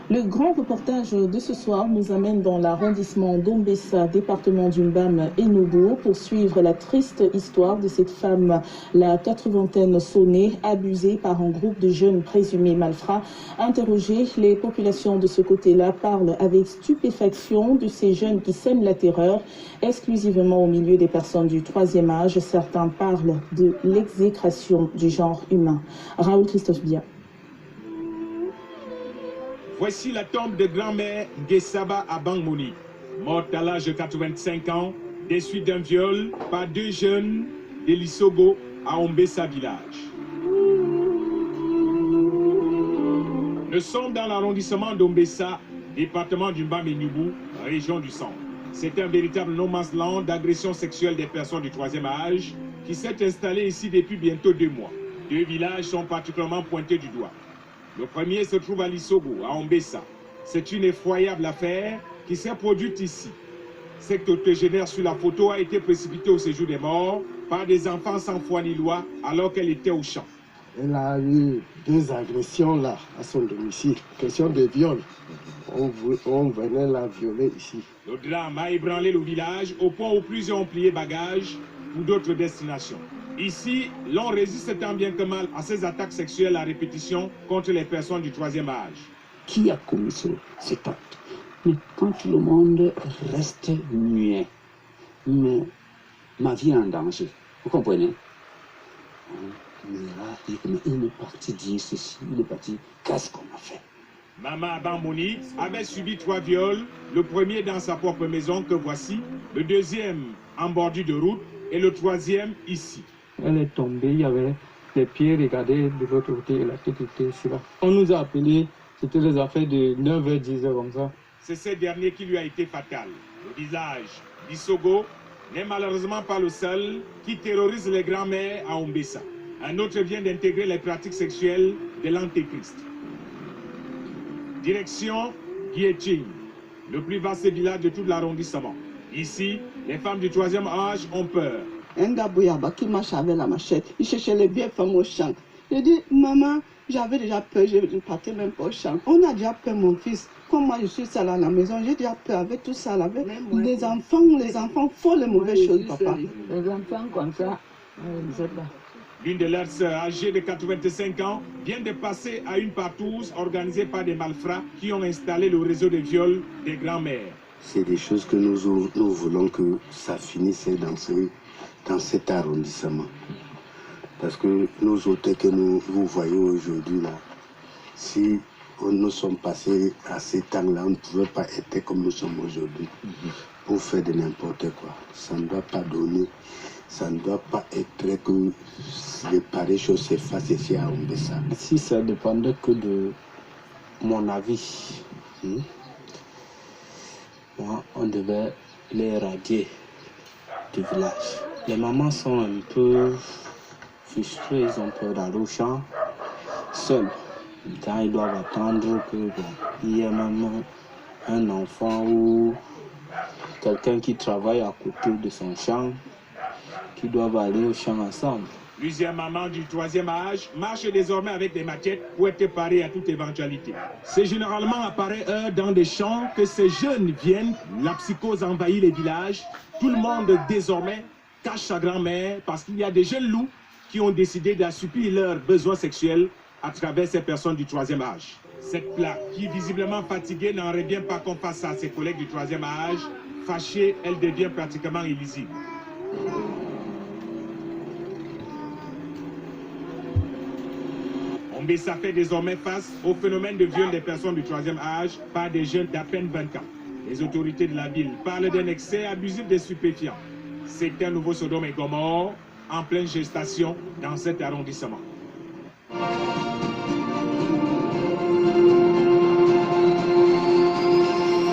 Le grand reportage de ce soir nous amène dans l'arrondissement d'Ombessa, département du Mbam et Nobo, pour suivre la triste histoire de cette femme, la 80aine sonnée, abusée par un groupe de jeunes présumés malfrats. Interrogés, les populations de ce côté-là parlent avec stupéfaction de ces jeunes qui sèment la terreur, exclusivement au milieu des personnes du troisième âge. Certains parlent de l'exécration du genre humain. Raoul Christophe Bia. Voici la tombe de grand-mère Ngessaba à Bangmouni, morte à l'âge de 85 ans, des suites d'un viol par deux jeunes de Lissogo à Ombessa village. Nous sommes dans l'arrondissement d'Ombessa, département du Mbam et Nobo, région du centre. C'est un véritable no man's land d'agression sexuelle des personnes du troisième âge qui s'est installé ici depuis bientôt 2 mois. 2 villages sont particulièrement pointés du doigt. Le premier se trouve à Lissogo, à Ombessa. C'est une effroyable affaire qui s'est produite ici. Cette octogénaire sur la photo a été précipitée au séjour des morts par des enfants sans foi ni loi alors qu'elle était au champ. Elle a eu 2 agressions là, à son domicile. Question de viol. On venait la violer ici. Le drame a ébranlé le village au point où plusieurs ont plié bagages pour d'autres destinations. Ici, l'on résiste tant bien que mal à ces attaques sexuelles à répétition contre les personnes du troisième âge. Qui a commis cet acte? Mais quand tout le monde reste muet, mais ma vie est en danger, vous comprenez? Mais il est parti dire ceci, il est parti, qu'est-ce qu'on a fait? Maman Bambouni avait subi 3 viols, le premier dans sa propre maison que voici, le deuxième en bordure de route et le troisième ici. Elle est tombée, il y avait les pieds, regardez de l'autre côté et la tête était ici là. On nous a appelés, c'était des affaires de 9h, 10h comme ça. C'est ce dernier qui lui a été fatal. Le visage d'Issogo n'est malheureusement pas le seul qui terrorise les grands-mères à Ombessa. Un autre vient d'intégrer les pratiques sexuelles de l'Antéchrist. Direction Guietching, le plus vaste village de tout l'arrondissement. Ici, les femmes du troisième âge ont peur. Un gars Bouyaba qui marche avec la machette, il cherchait les vieilles femmes au champ. Je dis, maman, j'avais déjà peur, je ne partais même pas au champ. On a déjà peur, mon fils. Comme moi, je suis seule à la maison, j'ai déjà peur avec tout ça. Avec les enfants font les mauvaises choses, papa. Les enfants comme ça, je ne sais pas. L'une de leurs sœurs, âgée de 85 ans, vient de passer à une partouze organisée par des malfrats qui ont installé le réseau de viols des grands-mères. C'est des choses que nous voulons que ça finisse dans cet arrondissement. Parce que nos auteurs que vous voyez aujourd'hui là, si nous sommes passés à ces temps-là, on ne pouvait pas être comme nous sommes aujourd'hui pour faire de n'importe quoi. Ça ne doit pas donner, ça ne doit pas être que les pareilles choses se fassent ici à Ombessa. Si ça dépendait que de mon avis, moi, on devait les radier du village. Les mamans sont un peu frustrées, ils ont peur d'aller au champ seuls. Quand ils doivent attendre qu'il y ait même un enfant ou quelqu'un qui travaille à côté de son champ, qui doivent aller au champ ensemble. Plusieurs mamans du troisième âge marchent désormais avec des maquettes pour être parées à toute éventualité. C'est généralement à pareille heure dans des champs que ces jeunes viennent. La psychose envahit les villages. Tout le monde désormais cache sa grand-mère parce qu'il y a des jeunes loups qui ont décidé d'assoupir leurs besoins sexuels à travers ces personnes du troisième âge. Cette plaque, qui visiblement fatiguée, n'en revient pas qu'on fasse à ses collègues du troisième âge. Fâchée, elle devient pratiquement illisible. Ombessa fait désormais face au phénomène de viol des personnes du troisième âge par des jeunes d'à peine 20 ans. Les autorités de la ville parlent d'un excès abusif des stupéfiants. C'est un nouveau Sodome et Gomorrhe en pleine gestation dans cet arrondissement.